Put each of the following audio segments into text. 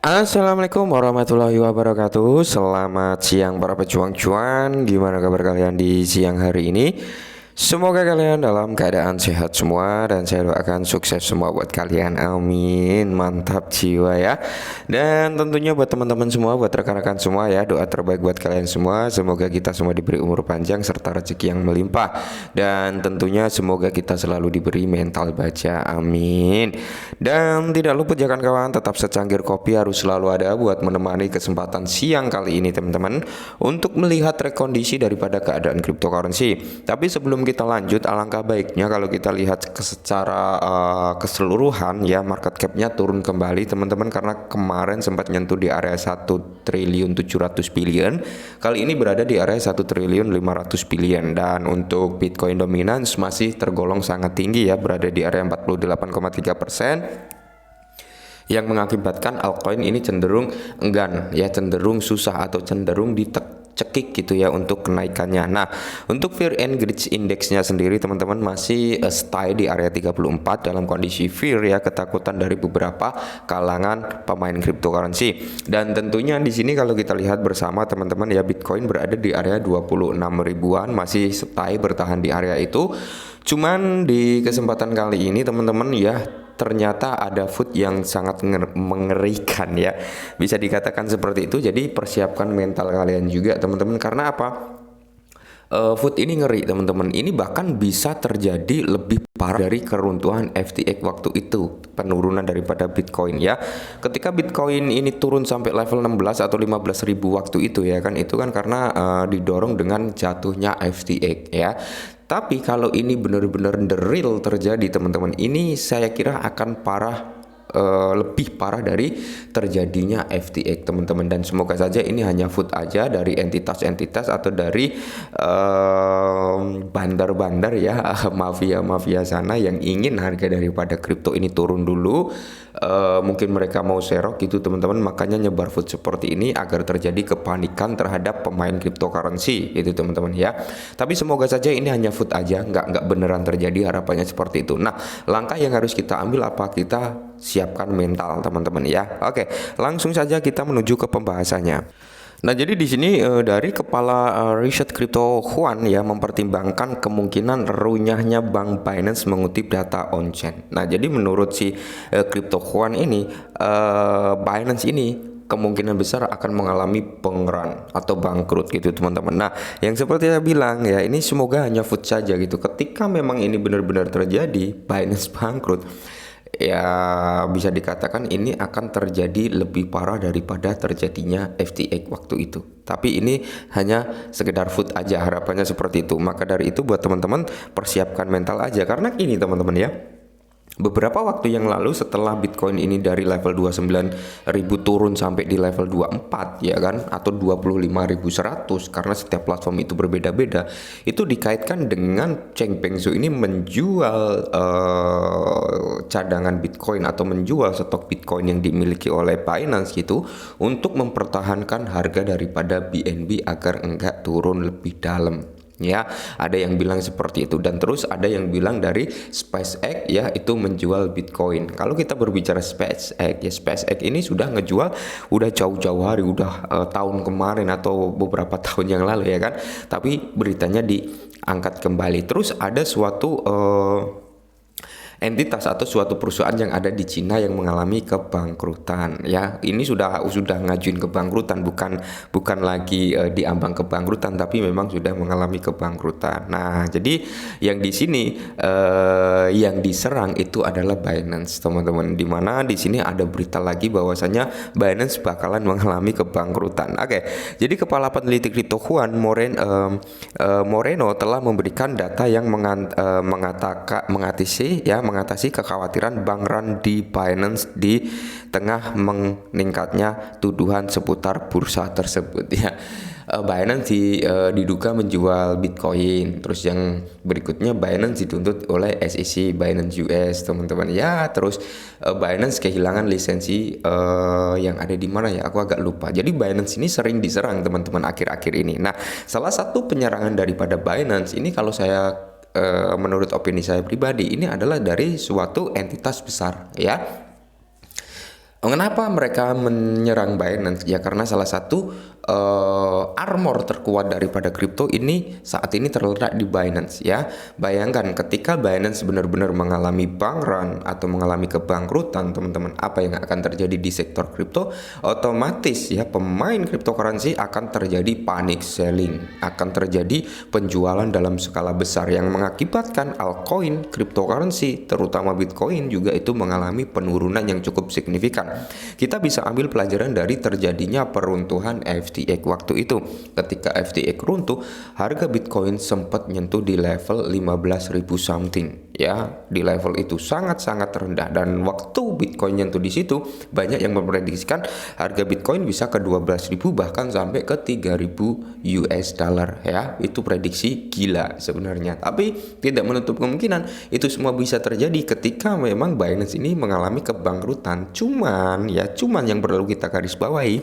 Assalamualaikum warahmatullahi wabarakatuh. Selamat siang para pejuang cuan. Gimana kabar kalian di siang hari ini? Semoga kalian dalam keadaan sehat semua dan saya doakan sukses semua buat kalian. Amin. Mantap jiwa ya. Dan tentunya buat teman-teman semua, buat rekan-rekan semua ya, doa terbaik buat kalian semua. Semoga kita semua diberi umur panjang serta rezeki yang melimpah. Dan tentunya semoga kita selalu diberi mental baja. Amin. Dan tidak lupa jangan kawan, tetap secangkir kopi harus selalu ada buat menemani kesempatan siang kali ini teman-teman, untuk melihat rekondisi daripada keadaan cryptocurrency. Tapi sebelum kita lanjut, alangkah baiknya kalau kita lihat secara keseluruhan ya, market cap-nya turun kembali teman-teman, karena kemarin sempat nyentuh di area 1.700 billion. Kali ini berada di area 1.500 billion, dan untuk Bitcoin dominance masih tergolong sangat tinggi ya, berada di area 48,3%, yang mengakibatkan altcoin ini cenderung enggan ya, cenderung susah atau cenderung cekik gitu ya untuk kenaikannya. Nah, untuk Fear and Greed Index-nya sendiri teman-teman masih stay di area 34 dalam kondisi fear ya, ketakutan dari beberapa kalangan pemain cryptocurrency. Dan tentunya di sini kalau kita lihat bersama teman-teman ya, Bitcoin berada di area 26 ribuan, masih stay bertahan di area itu. Cuman di kesempatan kali ini teman-teman ya, ternyata ada food yang sangat mengerikan ya, bisa dikatakan seperti itu. Jadi persiapkan mental kalian juga teman-teman, karena apa? Food ini ngeri teman-teman. Ini bahkan bisa terjadi lebih parah dari keruntuhan FTX waktu itu, penurunan daripada Bitcoin ya. Ketika Bitcoin ini turun sampai level 16 atau 15 ribu waktu itu ya kan, itu kan karena didorong dengan jatuhnya FTX ya. Tapi kalau ini benar-benar the real terjadi teman-teman, ini saya kira akan parah, lebih parah dari terjadinya FTX teman-teman. Dan semoga saja ini hanya food aja dari entitas-entitas atau dari bandar-bandar ya, mafia-mafia sana yang ingin harga daripada kripto ini turun dulu. Mungkin mereka mau serok gitu teman-teman, makanya nyebar food seperti ini agar terjadi kepanikan terhadap pemain cryptocurrency gitu teman-teman ya. Tapi semoga saja ini hanya food aja, nggak beneran terjadi, harapannya seperti itu. Nah, langkah yang harus kita ambil apa? Kita siapkan mental teman-teman ya. Oke, langsung saja kita menuju ke pembahasannya. Nah, jadi di sini dari kepala riset kripto Juan ya, mempertimbangkan kemungkinan runyahnya bank Binance mengutip data on-chain. Nah, jadi menurut si kripto Juan ini, Binance ini kemungkinan besar akan mengalami pengeran atau bangkrut gitu teman-teman. Nah, yang seperti saya bilang ya, ini semoga hanya food saja gitu. Ketika memang ini benar-benar terjadi, Binance bangkrut, ya bisa dikatakan ini akan terjadi lebih parah daripada terjadinya FTX waktu itu. Tapi ini hanya sekedar food aja, harapannya seperti itu. Maka dari itu buat teman-teman persiapkan mental aja, karena ini teman-teman ya, beberapa waktu yang lalu setelah Bitcoin ini dari level 29.000 turun sampai di level 24 ya kan, atau 25.100, karena setiap platform itu berbeda-beda, itu dikaitkan dengan Cheng Peng Zhou ini menjual cadangan Bitcoin atau menjual stok Bitcoin yang dimiliki oleh Binance gitu, untuk mempertahankan harga daripada BNB agar enggak turun lebih dalam. Ya, ada yang bilang seperti itu, dan terus ada yang bilang dari SpaceX ya, itu menjual Bitcoin. Kalau kita berbicara SpaceX ya, SpaceX ini sudah ngejual udah jauh-jauh hari, udah tahun kemarin atau beberapa tahun yang lalu ya kan. Tapi beritanya diangkat kembali. Terus ada suatu entitas atau suatu perusahaan yang ada di Cina yang mengalami kebangkrutan ya. Ini sudah ngajuin kebangkrutan, bukan lagi diambang kebangkrutan, tapi memang sudah mengalami kebangkrutan. Nah, jadi yang di sini yang diserang itu adalah Binance teman-teman, dimana di sini ada berita lagi bahwasanya Binance bakalan mengalami kebangkrutan. Oke, jadi kepala peneliti kripto Juan Moreno telah memberikan data yang mengatasi kekhawatiran bank run di Binance di tengah meningkatnya tuduhan seputar bursa tersebut ya. Binance diduga menjual Bitcoin. Terus yang berikutnya, Binance dituntut oleh SEC, Binance US teman-teman ya. Terus Binance kehilangan lisensi yang ada di mana ya, aku agak lupa. Jadi Binance ini sering diserang teman-teman akhir-akhir ini. Nah, salah satu penyerangan daripada Binance ini, kalau saya menurut opini saya pribadi, ini adalah dari suatu entitas besar ya. Kenapa mereka menyerang Binance? Ya karena salah satu armor terkuat daripada kripto ini saat ini terletak di Binance ya. Bayangkan ketika Binance benar-benar mengalami bank run atau mengalami kebangkrutan, teman-teman, apa yang akan terjadi di sektor kripto? Otomatis ya pemain cryptocurrency akan terjadi panic selling, akan terjadi penjualan dalam skala besar yang mengakibatkan altcoin cryptocurrency terutama Bitcoin juga itu mengalami penurunan yang cukup signifikan. Kita bisa ambil pelajaran dari terjadinya peruntuhan FTX waktu itu. Ketika FTX runtuh, harga Bitcoin sempat nyentuh di level 15.000 something ya, di level itu sangat-sangat rendah, dan waktu Bitcoin nyentuh di situ banyak yang memprediksikan harga Bitcoin bisa ke 12.000 bahkan sampai ke 3.000 US dollar ya. Itu prediksi gila sebenarnya, tapi tidak menutup kemungkinan itu semua bisa terjadi ketika memang Binance ini mengalami kebangkrutan. Cuman yang perlu kita garis bawahi,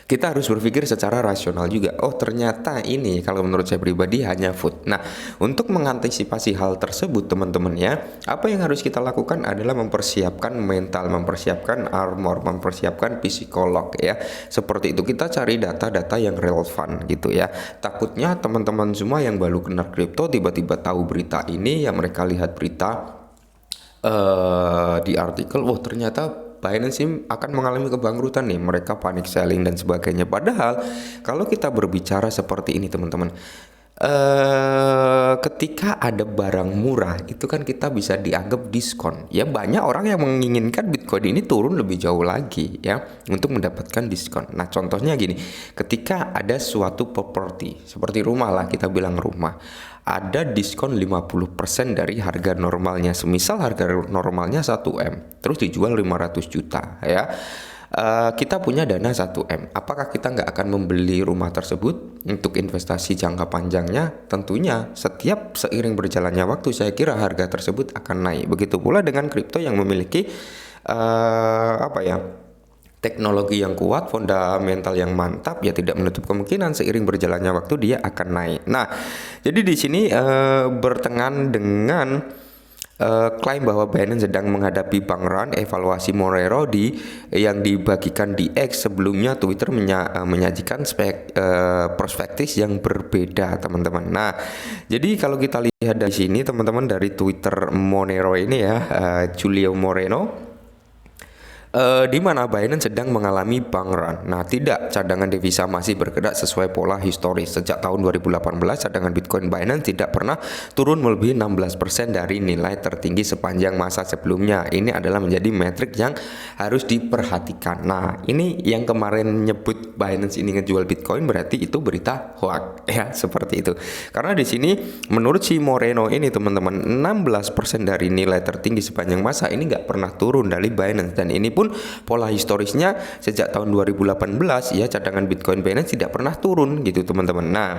kita harus berpikir secara rasional juga. Oh ternyata ini kalau menurut saya pribadi hanya food. Nah untuk mengantisipasi hal tersebut teman-teman ya, apa yang harus kita lakukan adalah mempersiapkan mental, mempersiapkan armor, mempersiapkan psikolog ya. Seperti itu, kita cari data-data yang relevan gitu ya. Takutnya teman-teman semua yang baru kenal kripto tiba-tiba tahu berita ini ya, mereka lihat berita di artikel, oh ternyata Binance akan mengalami kebangkrutan nih, mereka panic selling dan sebagainya. Padahal kalau kita berbicara seperti ini teman-teman, ketika ada barang murah itu kan kita bisa dianggap diskon ya. Banyak orang yang menginginkan Bitcoin ini turun lebih jauh lagi ya untuk mendapatkan diskon. Nah contohnya gini, ketika ada suatu properti seperti rumah lah, kita bilang rumah, ada diskon 50% dari harga normalnya. Semisal harga normalnya 1M terus dijual 500 juta ya. Kita punya dana 1M. Apakah kita nggak akan membeli rumah tersebut untuk investasi jangka panjangnya? Tentunya setiap seiring berjalannya waktu saya kira harga tersebut akan naik. Begitu pula dengan kripto yang memiliki teknologi yang kuat, fundamental yang mantap, ya tidak menutup kemungkinan seiring berjalannya waktu dia akan naik. Nah, jadi di sini bertengan dengan klaim bahwa Binance sedang menghadapi bank run, evaluasi Monero yang dibagikan di X. Sebelumnya Twitter menyajikan perspektif yang berbeda, teman-teman. Nah, jadi kalau kita lihat dari sini, teman-teman, dari Twitter Monero ini ya, Giulio Moreno, di mana Binance sedang mengalami bank run. Nah, tidak, cadangan devisa masih bergerak sesuai pola historis. Sejak tahun 2018, cadangan Bitcoin Binance tidak pernah turun melebihi 16% dari nilai tertinggi sepanjang masa sebelumnya. Ini adalah menjadi metrik yang harus diperhatikan. Nah, ini yang kemarin nyebut Binance ini ngejual Bitcoin berarti itu berita hoax ya, seperti itu. Karena di sini menurut si Moreno ini teman-teman, 16% dari nilai tertinggi sepanjang masa ini nggak pernah turun dari Binance, dan ini pun pola historisnya sejak tahun 2018 ya, cadangan Bitcoin Binance tidak pernah turun gitu teman-teman. Nah,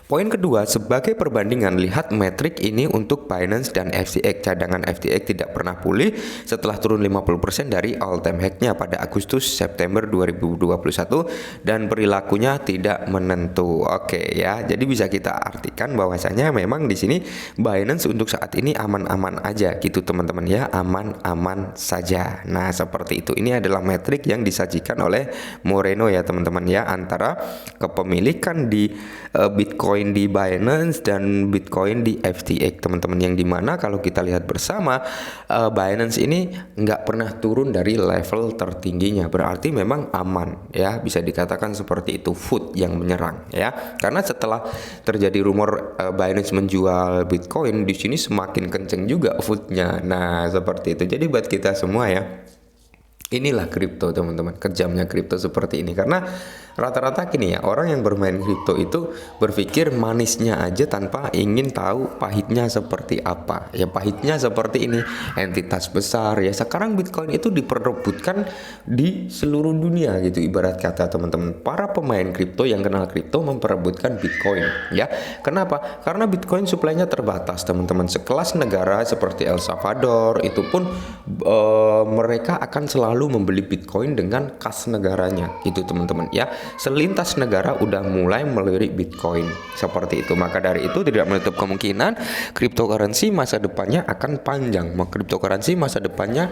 poin kedua, sebagai perbandingan, lihat metrik ini untuk Binance dan FTX. Cadangan FTX tidak pernah pulih setelah turun 50% dari all time high-nya pada Agustus September 2021 dan perilakunya tidak menentu. Oke ya, jadi bisa kita artikan bahwasanya memang di sini Binance untuk saat ini aman-aman aja gitu teman-teman ya, aman-aman saja. Nah, seperti itu. Ini adalah metrik yang disajikan oleh Moreno ya teman-teman ya, antara kepemilikan di Bitcoin di Binance dan Bitcoin di FTX teman-teman, yang dimana kalau kita lihat bersama Binance ini nggak pernah turun dari level tertingginya, berarti memang aman ya, bisa dikatakan seperti itu. Food yang menyerang ya, karena setelah terjadi rumor Binance menjual Bitcoin, di sini semakin kenceng juga foodnya. Nah seperti itu. Jadi buat kita semua ya, inilah kripto teman-teman, kejamnya kripto seperti ini. Karena rata-rata gini ya, orang yang bermain kripto itu berpikir manisnya aja tanpa ingin tahu pahitnya seperti apa. Ya pahitnya seperti ini, entitas besar ya. Sekarang Bitcoin itu diperebutkan di seluruh dunia gitu, ibarat kata teman-teman. Para pemain kripto yang kenal kripto memperebutkan Bitcoin ya. Kenapa? Karena Bitcoin suplainya terbatas teman-teman. Sekelas negara seperti El Salvador itu pun mereka akan selalu membeli Bitcoin dengan kas negaranya gitu teman-teman ya. selintas negara udah mulai melirik Bitcoin seperti itu. Maka dari itu tidak menutup kemungkinan cryptocurrency masa depannya akan panjang. Cryptocurrency masa depannya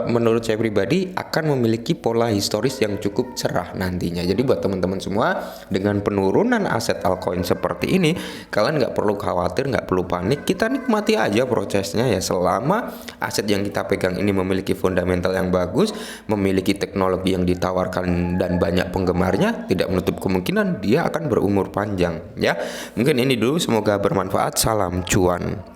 menurut saya pribadi akan memiliki pola historis yang cukup cerah nantinya. Jadi buat teman-teman semua, dengan penurunan aset altcoin seperti ini, kalian nggak perlu khawatir, nggak perlu panik. Kita nikmati aja prosesnya ya, selama aset yang kita pegang ini memiliki fundamental yang bagus, memiliki teknologi yang ditawarkan dan banyak penggemarnya, tidak menutup kemungkinan dia akan berumur panjang ya. Mungkin ini dulu, semoga bermanfaat. Salam cuan.